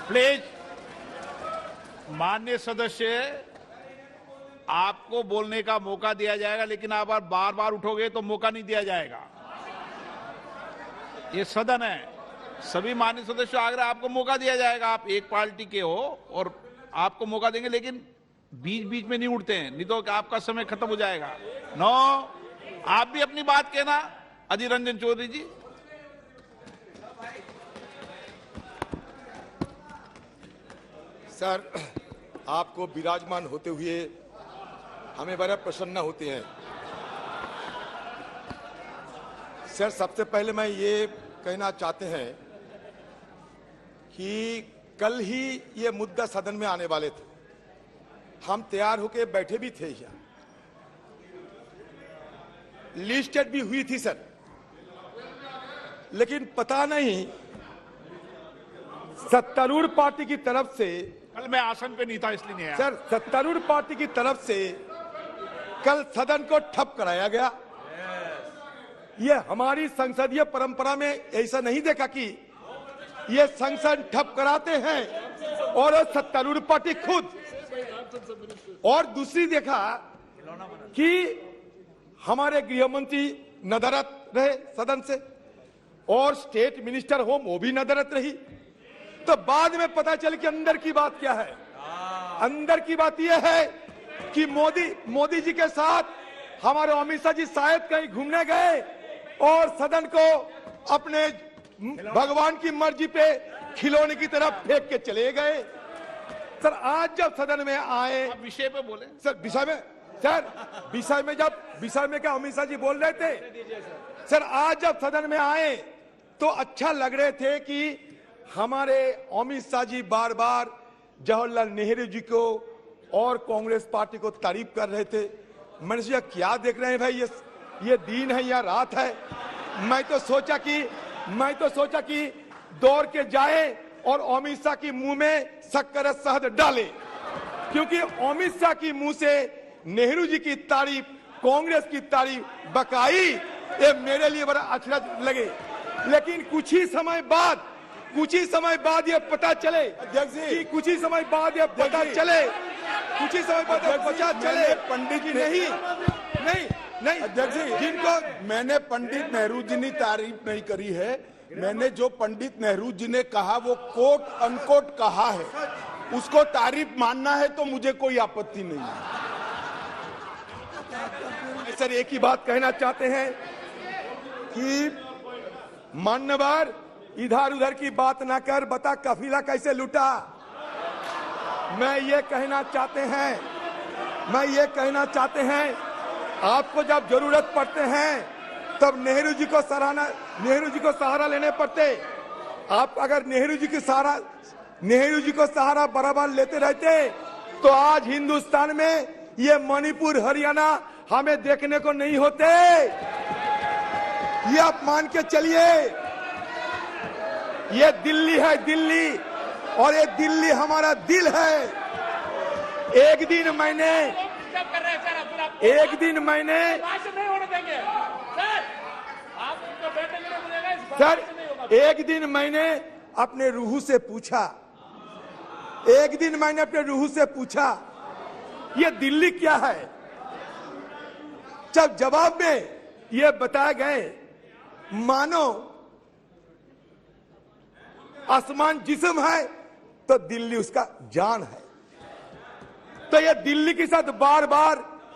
Please, माननीय सदस्य, आपको बोलने का मौका दिया जाएगा, लेकिन आप बार बार उठोगे तो मौका नहीं दिया जाएगा। ये सदन है, सभी माननीय सदस्यों आग्रह, आपको मौका दिया जाएगा। आप एक पार्टी के हो और आपको मौका देंगे, लेकिन बीच बीच में नहीं उठते हैं, नहीं तो आपका समय खत्म हो जाएगा। नो, आप भी अपनी बात कहना। अधीर रंजन चौधरी जी। सर, आपको विराजमान होते हुए हमें बड़ा प्रसन्न होते हैं। सर, सबसे पहले मैं ये कहना चाहते हैं कि कल ही ये मुद्दा सदन में आने वाले थे, हम तैयार होकर बैठे भी थे, यहाँ लिस्टेड भी हुई थी सर, लेकिन पता नहीं सत्तारूढ़ पार्टी की तरफ से, कल मैं आसन पे नहीं था इसलिए नहीं आया सर, सत्तारूढ़ पार्टी की तरफ से कल सदन को ठप कराया गया। ये हमारी संसदीय परंपरा में ऐसा नहीं देखा कि ये संसद ठप कराते हैं और सत्तारूढ़ पार्टी खुद, और दूसरी देखा कि हमारे गृह मंत्री नदारत रहे सदन से, और स्टेट मिनिस्टर होम वो भी नदारत रही। तो बाद में पता चल कि अंदर की बात क्या है। अंदर की बात यह है कि मोदी जी के साथ हमारे अमित शाह जी शायद कहीं घूमने गए और सदन को अपने भगवान की मर्जी पे खिलौने की तरफ फेंक के चले गए। सर, आज जब सदन में आए, विषय पे बोले सर, विषय में क्या अमित शाह जी बोल रहे थे। सर, आज जब सदन में आए तो अच्छा लग रहे थे कि हमारे अमित शाह जी बार बार जवाहरलाल नेहरू जी को और कांग्रेस पार्टी को तारीफ कर रहे थे। मैंने सोचा क्या देख रहे हैं भाई, ये दिन है या रात है। मैं तो सोचा कि दौड़ के जाए और अमित शाह के मुंह में शक्कर शहद डाले, क्योंकि अमित शाह के मुंह से नेहरू जी की तारीफ, कांग्रेस की तारीफ बकाई, ये मेरे लिए बड़ा अच्छा लगे। लेकिन कुछ ही समय बाद ये पता चले कि पंडित जी नहीं अध्यक्ष जी, जिनको मैंने पंडित नेहरू जी ने तारीफ नहीं करी है, मैंने जो पंडित नेहरू जी ने कहा वो कोट अनकोट कहा है, उसको तारीफ मानना है तो मुझे कोई आपत्ति नहीं है। सर, एक ही बात कहना चाहते हैं कि मान्यवर, इधर उधर की बात ना कर, बता काफिला कैसे लूटा। मैं ये कहना चाहते हैं आपको जब जरूरत पड़ते हैं तब नेहरू जी को सहारा लेने पड़ते। आप अगर नेहरू जी को सहारा बराबर लेते रहते तो आज हिंदुस्तान में ये मणिपुर, हरियाणा हमें देखने को नहीं होते। ये आप मान के चलिए, ये दिल्ली है, दिल्ली, और ये दिल्ली हमारा दिल है। एक दिन मैंने अपने रूह से पूछा, ये दिल्ली क्या है। जब जवाब में ये बताए गए मानो आसमान जिस्म है तो दिल्ली उसका जान है। तो ये दिल्ली के साथ बार बार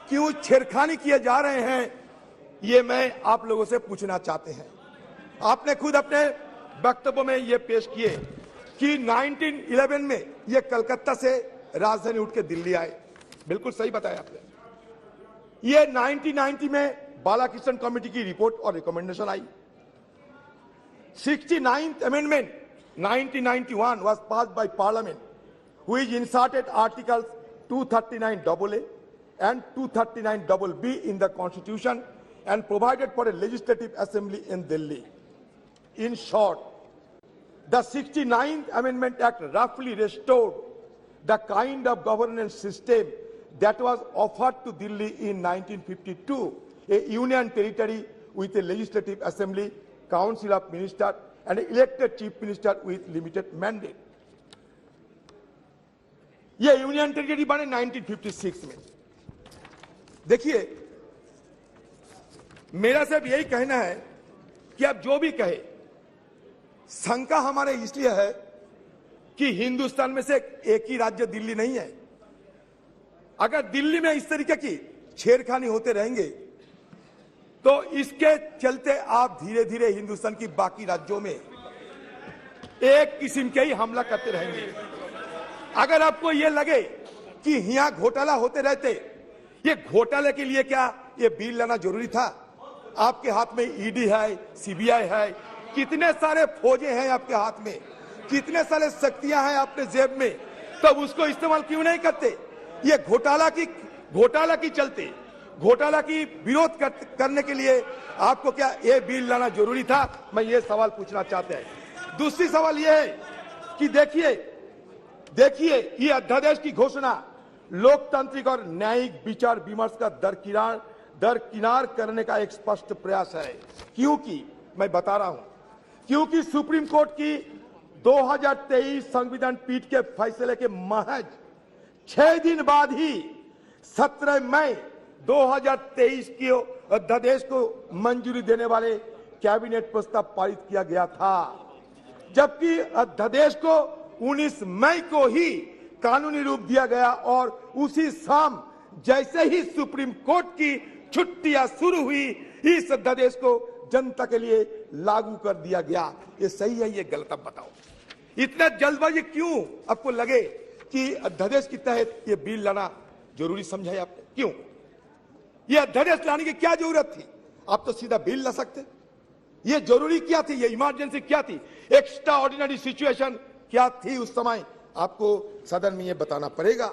क्यों छेड़खानी किए जा रहे हैं, ये मैं आप लोगों से पूछना चाहते हैं। आपने खुद अपने वक्तव्य में ये पेश किए कि 1911 में ये कलकत्ता से राजधानी उठ के दिल्ली आए। बिल्कुल सही बताया आपने। ये 1990 में बालाकृष्ण कमेटी की रिपोर्ट और recommendation I. 69th amendment 1991 was passed by Parliament, which inserted Articles 239AA and 239BB in the Constitution and provided for a legislative assembly in Delhi. In short, the 69th Amendment Act roughly restored the kind of governance system that was offered to Delhi in 1952, a union territory with a legislative assembly, council of ministers, and an elected chief minister with limited mandate. ये union territory बने 1956 में। देखिए, मेरा सिर्फ यही कहना है कि आप जो भी कहे, शंका हमारे इसलिए है कि हिंदुस्तान में से एक ही राज्य दिल्ली नहीं है। अगर दिल्ली में इस तरीके की छेड़खानी होते रहेंगे तो इसके चलते आप धीरे धीरे हिंदुस्तान की बाकी राज्यों में एक किस्म के ही हमला करते रहेंगे। अगर आपको यह लगे कि यहां घोटाला होते रहते, ये घोटाले के लिए क्या ये बिल लाना जरूरी था? आपके हाथ में ईडी है, सीबीआई है, कितने सारे फौजें हैं आपके हाथ में, कितने सारे शक्तियां हैं अपने जेब में, तब उसको इस्तेमाल क्यों नहीं करते? ये घोटाला की चलते, घोटाला की विरोध करने के लिए आपको क्या ये बिल लाना जरूरी था? मैं ये सवाल पूछना चाहते हैं। दूसरी सवाल ये है कि देखिए ये अध्यादेश की घोषणा लोकतांत्रिक और न्यायिक विचार विमर्श का दरकिनार करने का एक स्पष्ट प्रयास है। क्योंकि मैं बता रहा हूं, क्योंकि सुप्रीम कोर्ट की 2023 संविधान पीठ के फैसले के महज 6 दिन बाद ही 17 मई 2023 के अध्यादेश को मंजूरी देने वाले कैबिनेट प्रस्ताव पारित किया गया था, जबकि अध्यादेश को 19 मई को ही कानूनी रूप दिया गया और उसी शाम जैसे ही सुप्रीम कोर्ट की छुट्टियां शुरू हुई, इस अध्यादेश को जनता के लिए लागू कर दिया गया। ये सही है, ये गलत? अब बताओ, इतना जल्दबाजी क्यों आपको लगे कि अध्यादेश के तहत ये बिल लाना जरूरी समझा है आपने? क्यों ये अध्यादेश लाने की क्या जरूरत थी? आप तो सीधा बिल ला सकते। ये जरूरी क्या थी? ये इमरजेंसी क्या थी? एक्स्ट्रा ऑर्डिनरी सिचुएशन क्या थी उस समय? आपको सदन में ये बताना पड़ेगा।